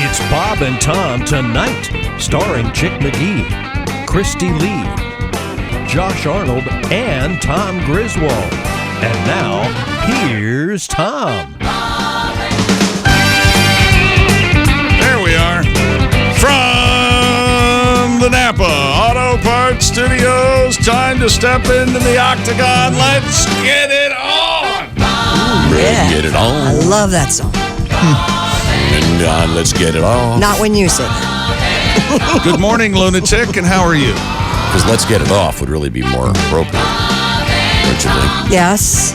It's Bob and Tom Tonight, starring Chick McGee, Christy Lee, Josh Arnold, and Tom Griswold. And now, here's Tom. There we are. From the Napa Auto Parts Studios, time to step into the octagon. Let's get it on. Yeah. Get it on. I love that song. And let's get it on. Not when you sing. Good morning, lunatic, and how are you? Because let's get it off would really be more appropriate. Don't you think? Yes.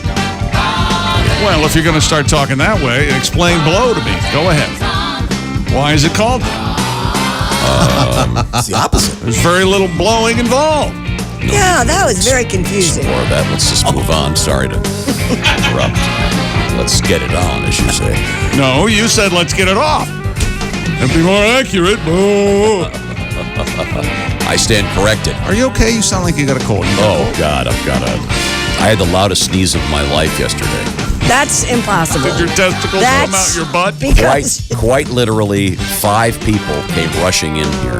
Well, if you're going to start talking that way, explain blow to me. Go ahead. Why is it called that? It's the opposite. There's very little blowing involved. Yeah, that was very confusing. More of that. Let's just move on. Sorry to interrupt. Let's get it on, as you say. No, you said let's get it off. And be more accurate. Boo. I stand corrected. Are you okay? You sound like you got a cold. Oh, God, I had the loudest sneeze of my life yesterday. That's impossible. Did your testicles come out your butt? Because Quite literally, 5 people came rushing in here.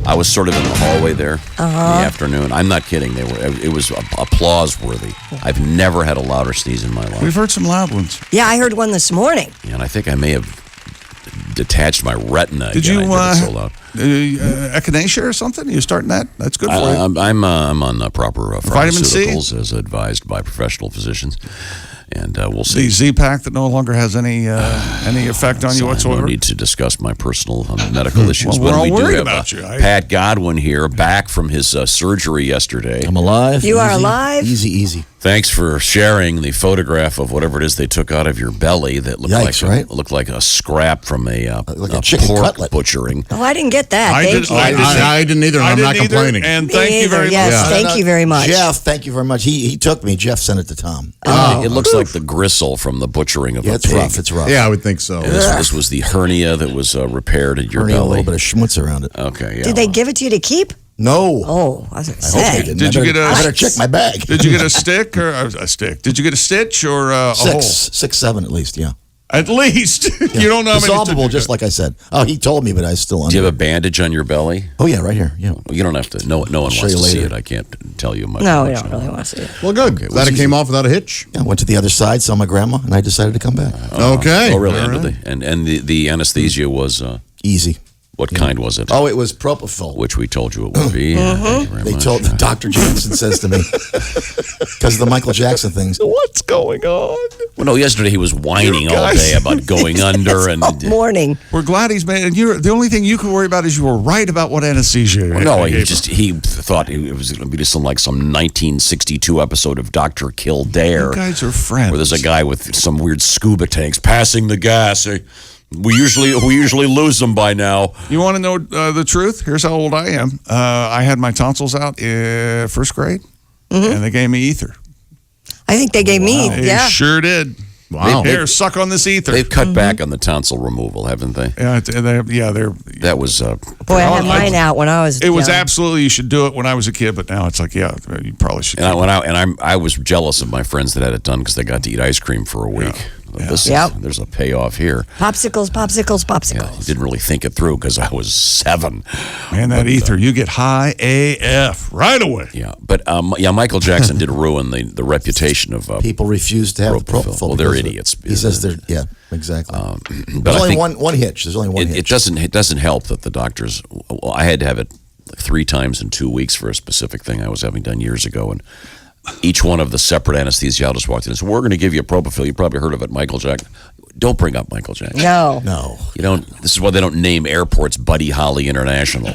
I was sort of in the hallway there in the afternoon. I'm not kidding. It was applause worthy. I've never had a louder sneeze in my life. We've heard some loud ones. yeah, I heard one this morning. And I think I may have detached my retina. Did again. you I did it so loud. echinacea or something? You starting that? That's good for you. I'm on proper Vitamin C? pharmaceuticals as advised by professional physicians, and we'll The see. Z-Pack that no longer has any effect on you whatsoever. No need to discuss my personal medical issues. Well, we're all do worried have about you. Pat Godwin here, back from his surgery yesterday. I'm alive. You are Easy. alive? Easy. Thanks for sharing the photograph of whatever it is they took out of your belly that looked Yikes, like a scrap from a chicken pork cutlet. butchering. Oh, I didn't get that. I Thank you. I didn't either, and I'm not complaining. And Me thank you either, very yes. much. Thank you very much. Jeff, thank you very much. He took me. Jeff sent it to Tom. It looks like the gristle from the butchering of Yeah, a it's pig. rough. It's rough. Yeah, I would think so. And this was the hernia that was repaired in your Burning a belly. little bit of schmutz around it. Okay, yeah. Did they give it to you to keep? No. Oh, I was going to I hope they say. didn't. Did you get a- I better check my bag. Did you get a stick or a stick? Did you get a stitch or a hole? 6, 7 at least, yeah. At least. You don't know how many. Dissolvable, just like I said. Oh, he told me, but I still Do you under. have a bandage on your belly? Oh, yeah, right here. Yeah. You don't have to. No one wants show to you see later. it. I can't tell you much. No, we don't really want to see it. Well, good. Okay, Glad it came off without a hitch. Yeah, I went to the other side, saw my grandma, and I decided to come back. Okay. Oh, really? All Under right. and the anesthesia was Easy. what kind was it? Oh, it was propofol. Which we told you it would be. Thank you very They much. told Dr. Jackson says to me, because of the Michael Jackson things. What's going on? Well, no, yesterday he was whining all guys- day about going under and. All morning. We're glad he's made. And the only thing you can worry about is you were right about what anesthesia. No, gave he thought it was going to be some 1962 episode of Dr. Kildare. You guys are friends. Where there's a guy with some weird scuba tanks passing the gas. We usually lose them by now. You want to know the truth? Here's how old I am. I had my tonsils out first grade, and they gave me ether. I think they gave me, They yeah. sure did. Wow. Here, suck on this ether. They've cut back on the tonsil removal, haven't they? Yeah, they're. That was Boy, I had mine out when I was It was young. absolutely, you should do it when I was a kid, but now it's like, yeah, you probably should. I was jealous of my friends that had it done because they got to eat ice cream for a week. Yeah. There's a payoff here. Popsicles. Yeah, I didn't really think it through because I was 7. Man, that ether, you get high AF right away. Yeah, but Michael Jackson did ruin the reputation of People refuse to have propofol. propofol. Well, they're because of- idiots. He says they're, yeah, exactly. but There's I only think one hitch. There's only one hitch. it doesn't help that the doctors. Well, I had to have it 3 times in 2 weeks for a specific thing I was having done years ago, and each one of the separate anesthesiologists walked in and said, "We're going to give you a propofol. You probably heard of it, Michael Jackson." Don't bring up Michael Jackson. No. You don't. This is why they don't name airports Buddy Holly International.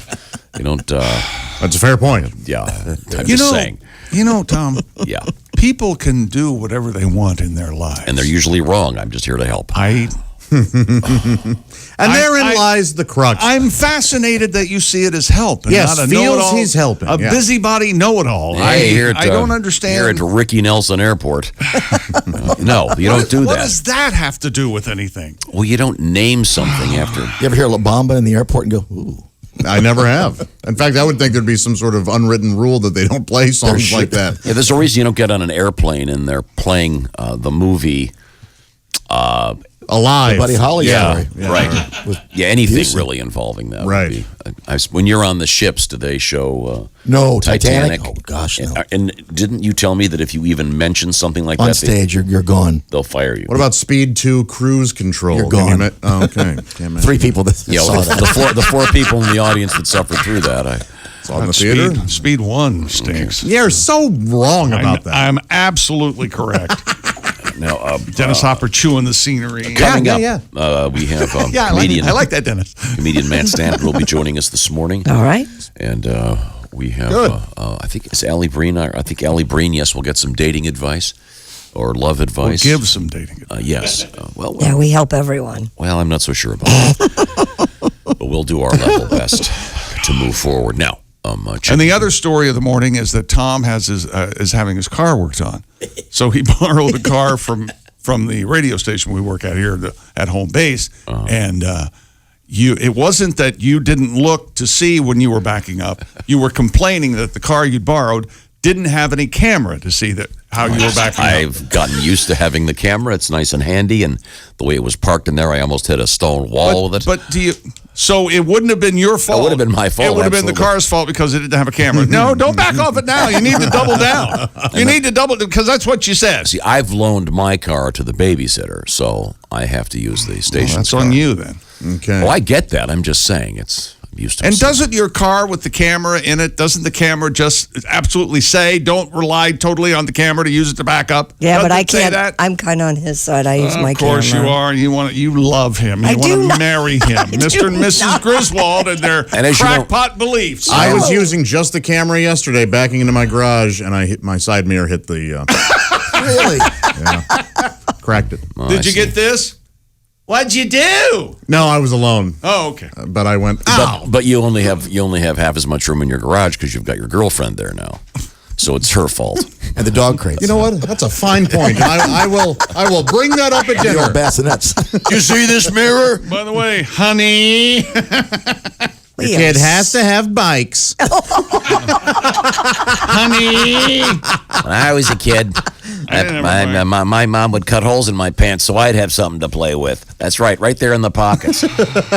You don't. That's a fair point. Yeah, I'm just saying. You know, Tom, Yeah, people can do whatever they want in their lives. and they're usually wrong. I'm just here to help. And therein lies the crux. I'm fascinated that you see it as help. And Yes, not a feels know-it-all, he's helping, A yeah. busybody know-it-all. Hey, here I don't understand. Here at Ricky Nelson Airport. No, you don't do What that. does that have to do with anything? Well, you don't name something after. You ever hear La Bamba in the airport and go, ooh? I never have. In fact, I would think there'd be some sort of unwritten rule that they don't play songs like that. Yeah, there's a reason you don't get on an airplane and they're playing the movie alive. Buddy Holly Yeah, story. right. With anything Houston. really involving that. Right. Would be, when you're on the ships, do they show No, Titanic? Oh, gosh, no. And didn't you tell me that if you even mention something like On that, stage, you're gone. they'll fire you? What about Speed 2 cruise control? You're Can you gone. oh, okay. Can't mention 3 people that Yeah, saw well, that. the four people in the audience that suffered through that. It's on the theater. Speed 1 stinks. You're so wrong about that. I'm absolutely correct. Now, Dennis Hopper chewing the scenery. coming yeah, up, we have Yeah, comedian, I like that, Dennis. comedian Matt Stanton will be joining us this morning. All right. And we have, Good. I think it's Allie Breen. I think Allie Breen, yes, will get some dating advice or love We'll advice. give some dating advice. Yes. Yeah, we help everyone. Well, I'm not so sure about that. But we'll do our level best to move forward. Now, And the other story of the morning is that Tom has is having his car worked on. So he borrowed a car from the radio station we work at here at home base. And it wasn't that you didn't look to see when you were backing up. You were complaining that the car you'd borrowed didn't have any camera to see how you were backing up. I've gotten used to having the camera. It's nice and handy. And the way it was parked in there, I almost hit a stone wall with it. But so it wouldn't have been your fault. It would have been my fault, It would have been the absolutely. car's fault because it didn't have a camera. No, don't back off it now. You need to double down. You need to double because that's what you said. See, I've loaned my car to the babysitter, so I have to use the station. That's on you then. Okay. Oh, I get that. I'm just saying I'm used to it. And doesn't your car with the camera in it, doesn't the camera just absolutely say don't rely totally on the camera to use it to back up? Yeah, but Doesn't I it say can't. that? I'm kind of on his side. I use my Of course camera. you are. You love him. I You do want to not. marry him. Mr. and Mrs. not. Griswold and their And as you know- crackpot beliefs. I was using just the camera yesterday, backing into my garage, and I hit my side mirror hit the Really? cracked it. Oh, Did I you see. get this? What'd you do? No, I was alone, Oh, okay. but I went. Ow! But you only have half as much room in your garage because you've got your girlfriend there now. So it's her fault. And the dog crates. You know what? That's a fine point. I will bring that up at The dinner. old bassinets. You see this mirror? By the way, honey. The kid has to have bikes. Honey. When I was a kid, my mom would cut holes in my pants so I'd have something to play with. That's right there in the pockets.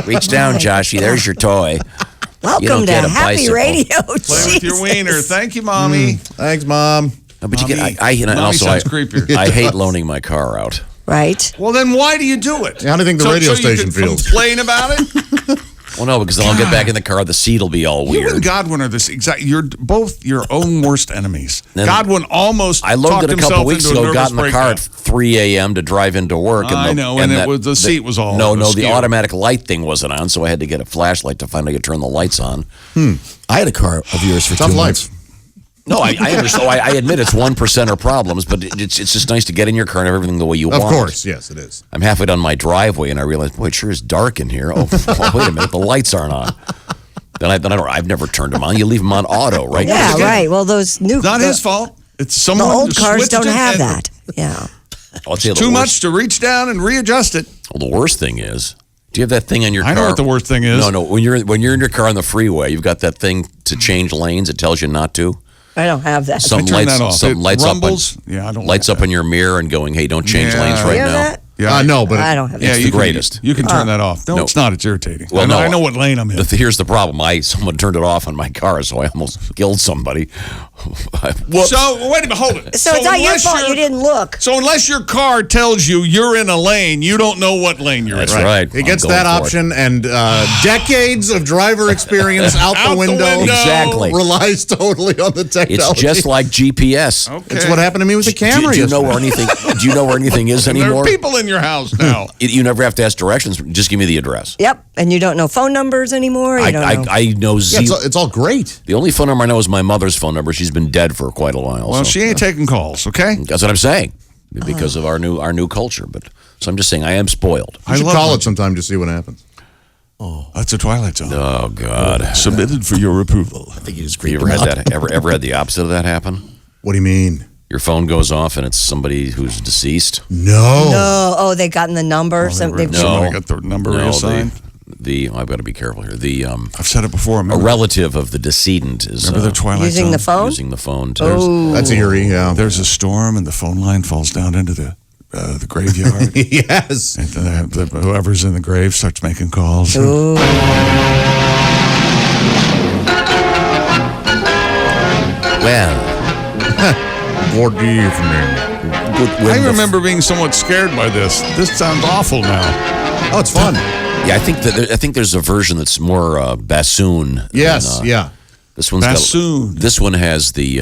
Reach down, Joshy. There's your toy. Welcome don't to get a Happy bicycle. Radio. Play with your wiener. Thank you, Mommy. Thanks, Mom. No, but you get, Mommy. and Mommy also sounds creepier. I hate loaning my car out. Right. Well, then why do you do it? How do you think the radio station you can feels? complain about it? Well, no, because then I'll get back in the car. The seat will be all You and weird. Godwin are this exact. You're both your own worst enemies. Then Godwin almost I loaned talked it a himself couple weeks into a ago. Got nervous in the car breakdown. at 3 a.m. to drive into work. And I know, and the seat was all No, the askew. automatic light thing wasn't on, so I had to get a flashlight to finally turn the lights on. I had a car of yours for Tough 2 life. months. No, I understand. I admit it's 1% problems, but it's just nice to get in your car and have everything the way you Of want. course, yes, it is. I'm halfway down my driveway and I realize, boy, it sure is dark in here. Oh, wait a minute, the lights aren't on. Then I've never turned them on. You leave them on auto, right? Yeah, right. Well, those new. Not the, his fault. It's The someone old who cars switched don't it have and- that. Yeah. I'll tell you the Too worst. much to reach down and readjust it. Well, the worst thing is, do you have that thing on your car? I know what the worst thing is. No. When you're in your car on the freeway, you've got that thing to change lanes. It tells you not to. I don't have that. Something turn lights, that off. something It lights rumbles. up. Yeah, I don't lights like up in your mirror and going, "Hey, don't change Yeah. lanes You right have now." that? Yeah, No, but I don't have Yeah, that. It's the greatest. You can turn that off. No, No. it's not. It's irritating. Well, I no. know what lane I'm in. Here's the problem. Someone turned it off on my car, so I almost killed somebody. Whoops. So wait a minute, hold it. So it's not your unless fault you're- you didn't look. So unless your car tells you you're in a lane, you don't know what lane you're That's in. right. He gets I'm that going for it. option, and decades of driver experience out Out the the window. window. Exactly. Relies totally on the technology. It's just like GPS. Okay. It's what happened to me with the camera. Do you know yesterday. where anything? Do you know where anything is And there anymore? are people in your house now. You never have to ask directions. Just give me the address. Yep. And you don't know phone numbers anymore. You don't know. I know Yeah, zero. it's all great. The only phone number I know is my mother's phone number. She's been dead for quite a while. Well, so. she ain't taking calls, okay? That's what I'm saying. Because of our new culture. But so I'm just saying I am spoiled. You should love call it. it sometime to see what happens. That's a Twilight Zone. Oh God. Submitted for your approval. I think you just You creeped ever him had out. that? Ever had the opposite of that happen? What do you mean? Your phone goes off and it's somebody who's deceased. No. No. Oh, they gotten the number. Somebody No. got the number No, reassigned. I've got to be careful here. I've said it before. A Remember, relative of the decedent is remember the Twilight using Zone? the phone. using the phone to. Oh. That's eerie, yeah. There's a storm and the phone line falls down into the the graveyard. Yes. And whoever's in the grave starts making calls. Ooh. Well, Good evening. I remember being somewhat scared by this. This sounds awful now. Oh, it's fun. yeah, I think there's a version that's more bassoon. Yes, than, yeah. This one's Bassoon. this one has the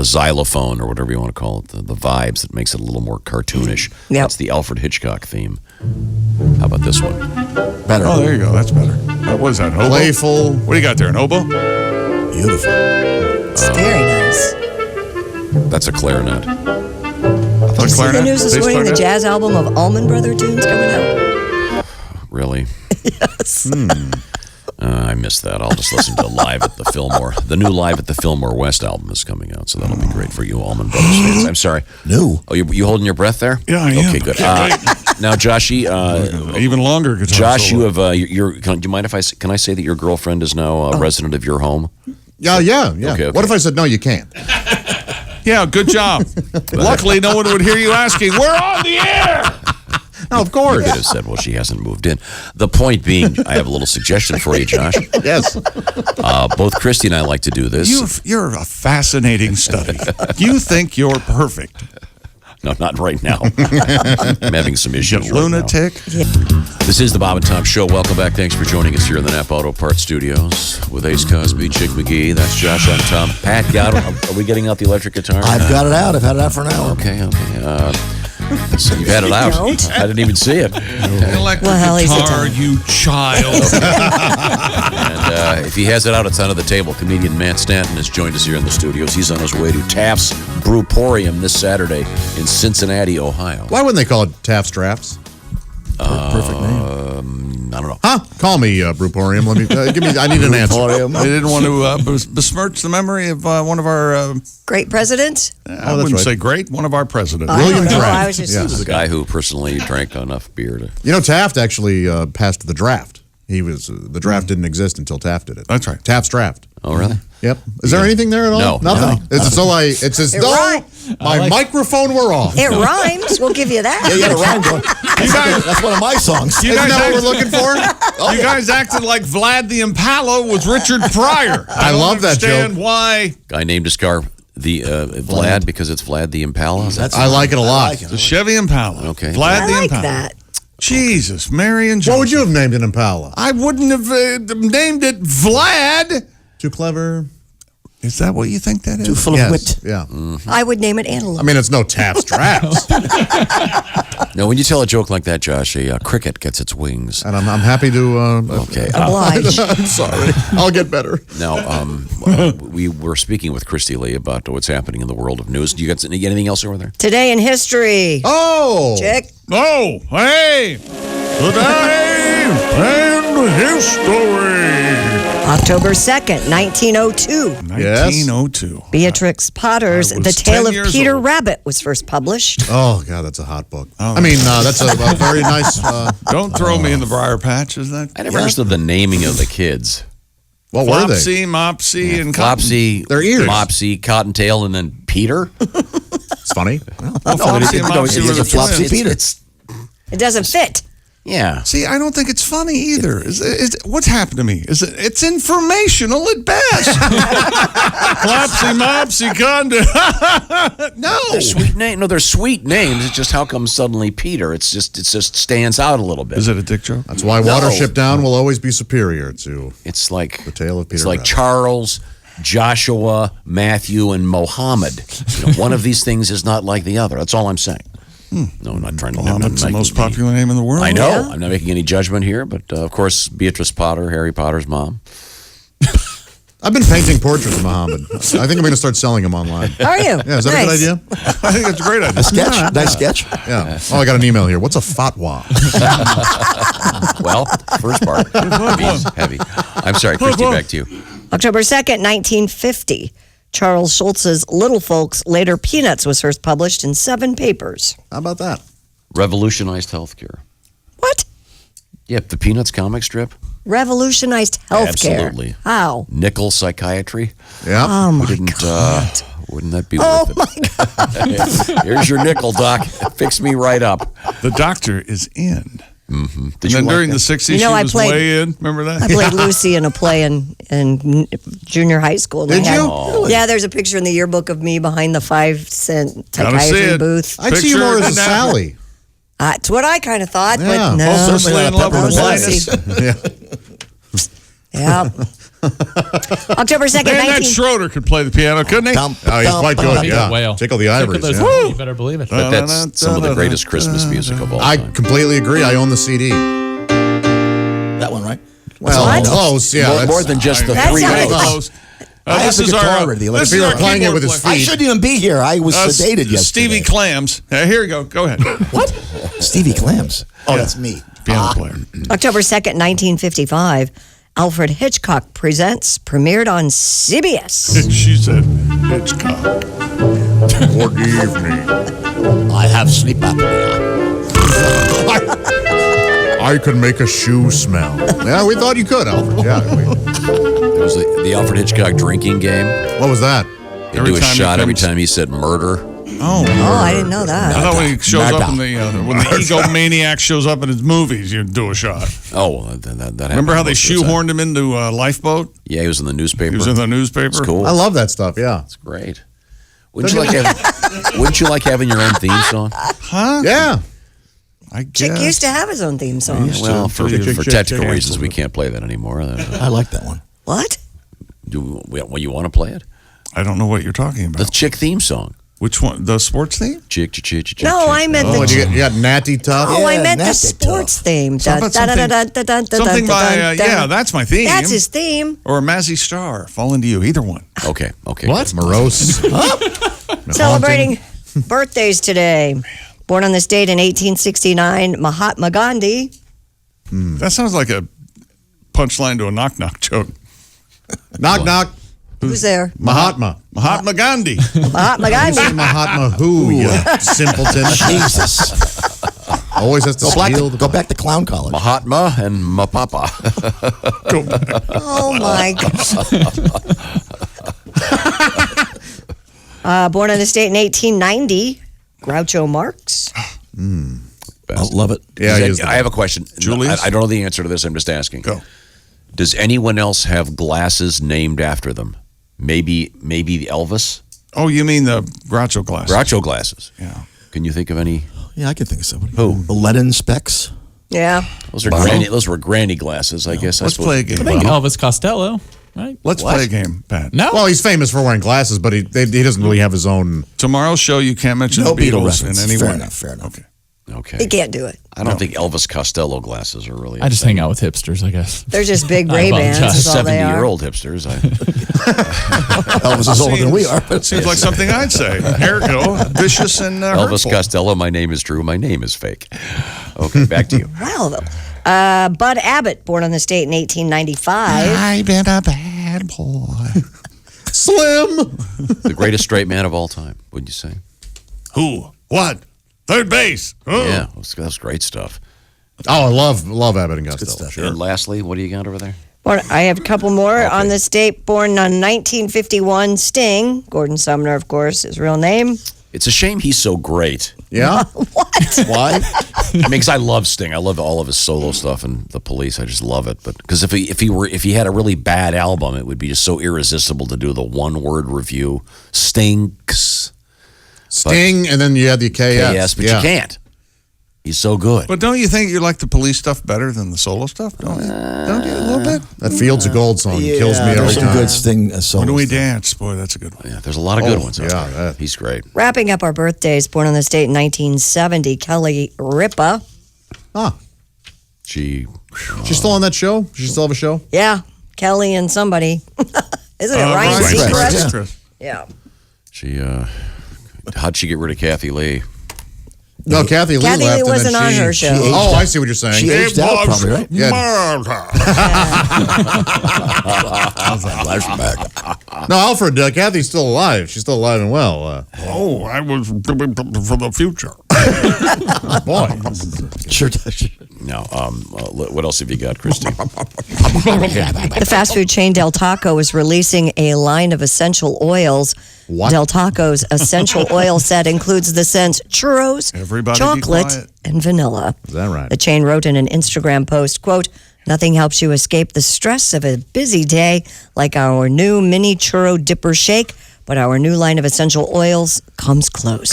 xylophone or whatever you want to call it, the vibes that makes it a little more cartoonish. Yep. That's the Alfred Hitchcock theme. How about this one? Better. Oh, there you go. That's better. What is that? An oboe? Playful. What do you got there? An oboe? Beautiful. It's very nice. That's a clarinet. Did you see the news this morning? The jazz album of Allman Brother tunes coming out. Really? Yes. I missed that. I'll just listen to Live at the Fillmore. The new Live at the Fillmore West album is coming out, so that'll be great for you Allman Brothers fans. I'm sorry. New. Oh, you holding your breath there? Yeah, I am. Okay, good. Now, Joshy, Even longer guitar Josh, solo. you have do you mind if can I say that your girlfriend is now a resident of your home? Yeah. Okay. What if I said, no, you can't? Yeah, good job. Luckily, no one would hear you asking, we're on the air! No, of You course. could have said, well, she hasn't moved in. The point being, I have a little suggestion for you, Josh. Yes. Both Christy and I like to do this. You're a fascinating study. You think you're perfect. No, not right now. I'm having some issues. You right now. lunatic. This is the Bob and Tom Show. Welcome back. Thanks for joining us here in the Napa Auto Parts Studios with Ace Cosby, Chick McGee. That's Josh. I'm Tom. Pat Godwin. Are we getting out the electric guitar? I've got it out. I've had it out for an hour. Okay. So you've had it out. don't. I didn't even see it. Electric Well, he's a guitar, ton. you child. And if he has it out, it's under the table. Comedian Matt Stanton has joined us here in the studios. He's on his way to Taft's Brewporium this Saturday in Cincinnati, Ohio. Why wouldn't they call it Taft's Drafts? Perfect name. I don't know. Huh? Call me, Brewporium. Let me give me. I need an answer. They didn't want to besmirch the memory of one of our, Great president. I wouldn't right. say great, one of our presidents. I don't William know. Draft. I was just Yes. The guy who personally drank enough beer to. You know, Taft actually passed the draft. He was the draft didn't exist until Taft did it. That's right. Taft's draft. Oh, really? Yep. Is there anything there at all? No. Nothing. It's as It though rhymes. my microphone were off. It rhymes. We'll give you that. Yeah, the rhyme going. That's one of my songs. You Isn't guys that what we're acted- looking for? You guys acted like Vlad the Impala was Richard Pryor. I don't love that understand joke. why Guy named his car Vlad because it's Vlad the Impala. Is that I like it a lot. the Chevy Impala. Okay. Vlad I the like Impala. that. Jesus, Mary and Joseph. What would you have named an Impala? I wouldn't have named it Vlad. Too clever. Is that what you think that is? Too full of Yes. wit. Yeah. I would name it Antelope. I mean, it's no Taft's Drafts, No, when you tell a joke like that, Josh, a cricket gets its wings. and I'm happy to. Okay. Oblige. I'm sorry. I'll get better. Now, we were speaking with Christy Lee about what's happening in the world of news. Do you got anything else over there? Today in history. Oh. Chick. Oh, hey! Today in history. October 2nd, 1902. 1902. Beatrix Potter's I was The Tale 10 of years Peter old. Rabbit was first published. Oh God, that's a hot book. I mean, that's a very nice. Don't throw me in the briar patch, is that? I never understood the naming of the kids. What were they? Flopsy, Mopsy, and Cotton. Flopsy, Their ears. Mopsy, Cottontail, and then Peter. It's funny. Well, Flopsy and Mopsy were the Flopsy twins. Peter. It doesn't fit. Yeah. See, I don't think it's funny either. What's happened to me? It's informational at best. Flopsy, Mopsy, Cotton. No. They're sweet names. No, they're sweet names. It's just how come suddenly Peter? It just stands out a little bit. Is it a dick joke? That's why Watership Down will always be superior to It's like The Tale of Peter It's like Rabbit. Charles, Joshua, Matthew, and Mohammed. You know, one of these things is not like the other. That's all I'm saying. No, I'm not trying to. Muhammad's the most popular name in the world. I know. Yeah. I'm not making any judgment here, but of course, Beatrice Potter, Harry Potter's mom. I've been painting portraits of Muhammad. I think I'm going to start selling them online. Are you? Yeah, is that a good idea? I think that's a great idea. Sketch. Nice sketch. Yeah. Oh, I got an email here. What's a fatwa? Well, first part heavy. I'm sorry, Christy. Back to you. October 2nd, 1950. Charles Schulz's Little Folks, later Peanuts, was first published in 7 papers. How about that? Revolutionized healthcare. What? Yep, the Peanuts comic strip. Revolutionized healthcare. Absolutely. How? Nickel psychiatry. Yeah. Oh, my We didn't. God. Wouldn't that be Oh worth it? Here's your nickel, Doc. Fix me right up. The doctor is in. Mm-hmm. And then during the 60s, You know, I she was played- way in. Remember that? I played Lucy in a play in junior high school. And Did I had- you? Oh. Yeah, there's a picture in the yearbook of me behind the 5-cent Gotta see psychiatry it. booth. I'd see you Picture more as a didn't happen. Sally. That's what I kind of thought, Yeah. but no. Oh, Certainly in love That with was blindness. Yeah. Yeah. October 2nd, Man, that 19... Schroeder could play the piano, couldn't he? Oh, he's quite good. He's Yeah. a whale. Tickle the Tickle ivories. those- Yeah. You better believe it. But that's some of the greatest Christmas music of all I time. completely agree. I own the CD. That one, right? Well, What? close. Yeah. more, that's- more than just the That three sounds notes. like- Close. I have the guitar already. This If is he were our playing it keyboard with his player. I shouldn't even be here. I was sedated yesterday. Stevie Clams. Here you go. Go ahead. What? Stevie Clams. Oh, that's me. Piano player. October 2nd, 1955, Alfred Hitchcock Presents premiered on CBS. She said, Hitchcock. Forgive me. I have sleep apnea. I could make a shoe smell. Yeah, we thought you could, Alfred. Yeah. There was the Alfred Hitchcock drinking game. What was that? He'd Every do a time he shot every comes- time he said murder. Oh, Oh, I didn't know I that. thought when he shows up in Nada. when the egomaniac shows up in his movies, you do a shot. Oh, well, that happened. Remember how they most of the time. shoehorned him into a lifeboat? Yeah, he was in the newspaper. He was in the newspaper. It's cool. I love that stuff. Yeah. It's great. Wouldn't you like having your own theme song? Huh? Yeah. I Chick guess. used to have his own theme song. Well, for Chick, technical chick, reasons, we can't play that anymore. I like that one. What? Well, you want to play it? I don't know what you're talking The about. chick theme song. Which one? The sports theme? Chick, chick, chick, chick. No, chick. I meant Oh, the... you got Natty Tough. Oh, I Yeah, meant the that's sports tough. theme. How about something by, yeah, that's my theme. That's his theme. Or Mazzy Star, Fall Into You, either one. Okay. What? Morose. Celebrating birthdays today. Born on this date in 1869, Mahatma Gandhi. That sounds like a punchline to a knock-knock joke. Knock, knock. Who's there? Mahatma. Mahatma Gandhi. Mahatma Say Gandhi. Mahatma who, you simpleton. Jesus. Always has to steal. Go back to clown college. Mahatma and Mapapa. Oh, my God. Born on this date in 1890, Groucho Marx. I love it. Yeah, he is the I have a question. Julius? I don't know the answer to this. I'm just asking. Go. Does anyone else have glasses named after them? Maybe Elvis? Oh, you mean the Groucho glass? Groucho glasses. Yeah. Can you think of any? Yeah, I can think of somebody. Who? The Lennon specs. Yeah. Those were granny glasses, I guess. Let's play a game. I think Elvis Costello, right? Let's play a game, Pat. No. Well, he's famous for wearing glasses, but he doesn't really have his own. Tomorrow's show, you can't mention No the Beatle Beatles reference. in any Fair way. enough, fair enough. Okay. Okay. He can't do it. I don't think Elvis Costello glasses are really. I just hang out with hipsters, I guess. They're just big I Ray-Bans. apologize. Is all they are. 70-year-old hipsters. Elvis is older than we are. But Seems like something I'd say. Haircut, vicious and Elvis hurtful. Costello. My name is true. My name is fake. Okay, back to you. Wow. Bud Abbott, born on this date in 1895. I've been a bad boy. Slim. The greatest straight man of all time. Wouldn't you say? Who? What? Third base. Oh. Yeah, that's great stuff. Oh, I love Abbott and Costello. stuff. Sure. And lastly, what do you got over there? Well, I have a couple more on this date. Born on 1951, Sting. Gordon Sumner, of course, his real name. It's a shame he's so great. Yeah. Why? I mean, because I love Sting. I love all of his solo stuff and the Police. I just love it. But because if he had a really bad album, it would be just so irresistible to do the one-word review. Stinks. Sting, and then you had the KS. Yes, but yeah. you can't. He's so good. But don't you think you like the Police stuff better than the solo stuff? Don't you? Don't you a little bit? That Fields of Gold song kills me every there's some time. good Sting solos. When do we dance? Boy, that's a good one. Yeah, there's a lot of good ones. out yeah, there. that- He's great. Wrapping up our birthdays, born on this date in 1970, Kelly Ripa. Ah, She she's still on that show? Does she still have a show? Yeah, Kelly and somebody. Isn't it Ryan Ryan Seacrest? Seacrest. Yeah. how'd she get rid of Kathy Lee? No, Kathy Lee Kathy left. Lee and wasn't then on she, her show. aged Oh, out. I see what you're saying. She aged out, probably, right? Yeah. Flashback. No, Alfred, Kathy's still alive. She's still alive and well. I was for the future. Boy. Sure does. No. What else have you got, Christy? The fast food chain Del Taco is releasing a line of essential oils. What? Del Taco's essential oil set includes the scents churros, Everybody be chocolate, quiet. and vanilla. Is that right? The chain wrote in an Instagram post, quote, "Nothing helps you escape the stress of a busy day like our new mini churro dipper shake, but our new line of essential oils comes close."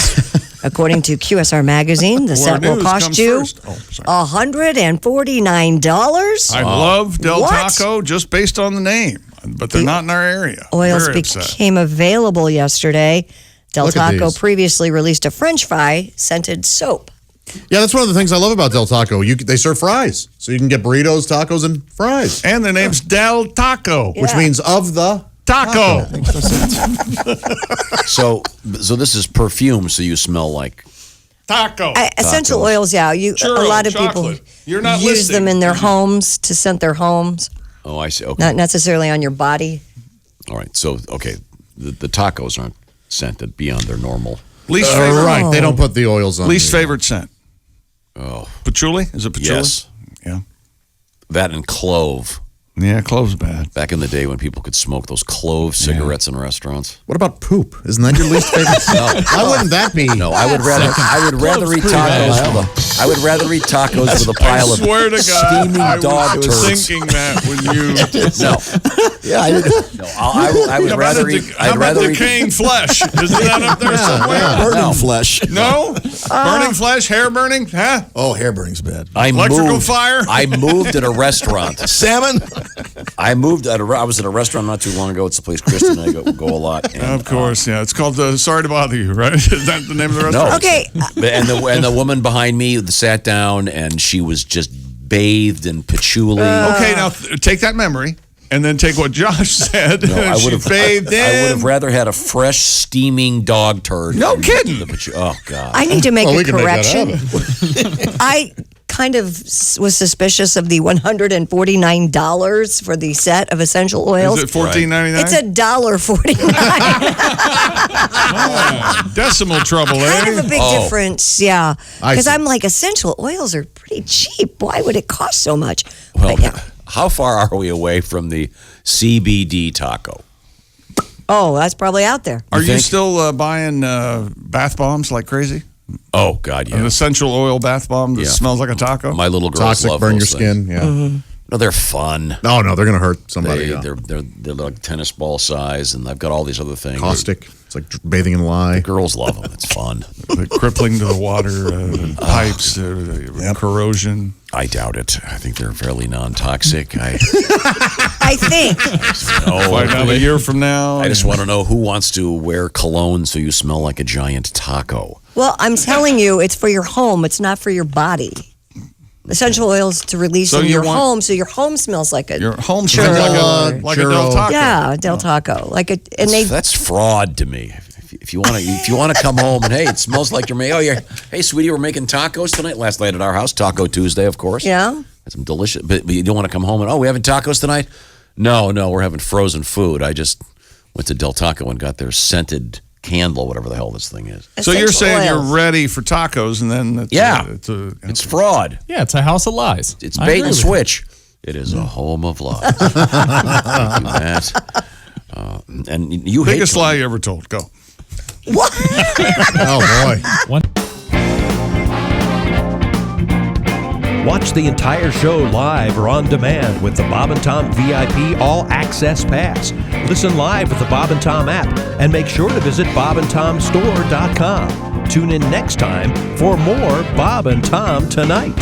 According to QSR Magazine, the set will news cost comes you first. Oh, sorry. $149. I love Del What? Taco just based on the name, but they're not in our area. Oils Very upset. became available yesterday. Del Look at Taco these. previously released a French fry scented soap. Yeah, that's one of the things I love about Del Taco. They serve fries. So you can get burritos, tacos, and fries. And the name's Del Taco. Which means of the Taco. So this is perfume, so you smell like. Taco. Essential oils, yeah. A Churro, lot of chocolate. people You're not use listening. them in their homes to scent their homes, Oh, I see. Okay. not necessarily on your body. All right. So, okay, the tacos aren't scented beyond their normal. Least favorite. Right. They don't put the oils on. Least the- favorite scent. Oh, Patchouli? Is it patchouli? yes. Yeah. That and clove. Yeah, clove's bad. Back in the day when people could smoke those clove cigarettes in restaurants. What about poop? Isn't that your least favorite? No. Why wouldn't that be? No, I would rather eat tacos with I would rather eat tacos with a pile I of swear to God, steaming I dog was turds. thinking that when you. No, Yeah, I did. no, I would rather eat. How I'd about rather eat. decaying flesh? Isn't that up there somewhere? Burning No. flesh. No? Burning flesh? Hair burning? Huh? Oh, hair burning's bad. Electrical fire? I moved at a restaurant. Salmon? I was at a restaurant not too long ago. It's a place Kristen and I go a lot. And, Of course, yeah. It's called Sorry to Bother You, right? Is that the name of the No. restaurant? Okay, And the woman behind me sat down and she was just bathed in patchouli. Okay, now take that memory and then take what Josh said. No, I She would have. bathed in. I would have rather had a fresh, steaming dog turd. No than kidding. Oh God! I need to make Well, a we can make that correction. I kind of was suspicious of the $149 for the set of essential oils. Is it $14.99? It's $1.49. decimal trouble, eh? Kind of a big difference, yeah. I Because see. I'm like, essential oils are pretty cheap. Why would it cost so much? Well, But, yeah. how far are we away from the CBD taco? Oh, that's probably out there. Are you think? still buying bath bombs like crazy? Oh God, An yeah. essential oil bath bomb that Yeah. smells like a taco? My little girls Toxic, love burn your those things. skin. Yeah. No, they're fun. No, they're going to hurt somebody. yeah. They're like tennis ball size, and I've got all these other things. Caustic. It's like bathing in lye. Girls love them. It's fun. Like crippling to the water pipes, corrosion. I doubt it. I think they're fairly non-toxic. I think. Find out a year from now. I just want to know who wants to wear cologne so you smell like a giant taco. Well, I'm telling you, it's for your home. It's not for your body. Essential oils to release So in you your want- home, so your home smells like a Your home churro. smells like a Del Churro. Taco. Yeah, Del Taco. That's fraud to me. If you want to come home and hey, it smells like you're making. Oh, hey, sweetie, we're making tacos tonight. Last night at our house, Taco Tuesday, of course. Yeah. Had some delicious. But you don't want to come home and we having tacos tonight. No, we're having frozen food. I just went to Del Taco and got their scented candle, whatever the hell this thing is. So you're Essential saying oils. you're ready for tacos, and then it's It's fraud. Yeah, it's a house of lies. It's I bait agree and with you. switch. It is a home of lies. Thank you, Matt. And you hate biggest lie you ever told. Go. What? Oh, boy. One. Watch the entire show live or on demand with the Bob and Tom VIP All Access Pass. Listen live with the Bob and Tom app and make sure to visit bobandtomstore.com. Tune in next time for more Bob and Tom Tonight.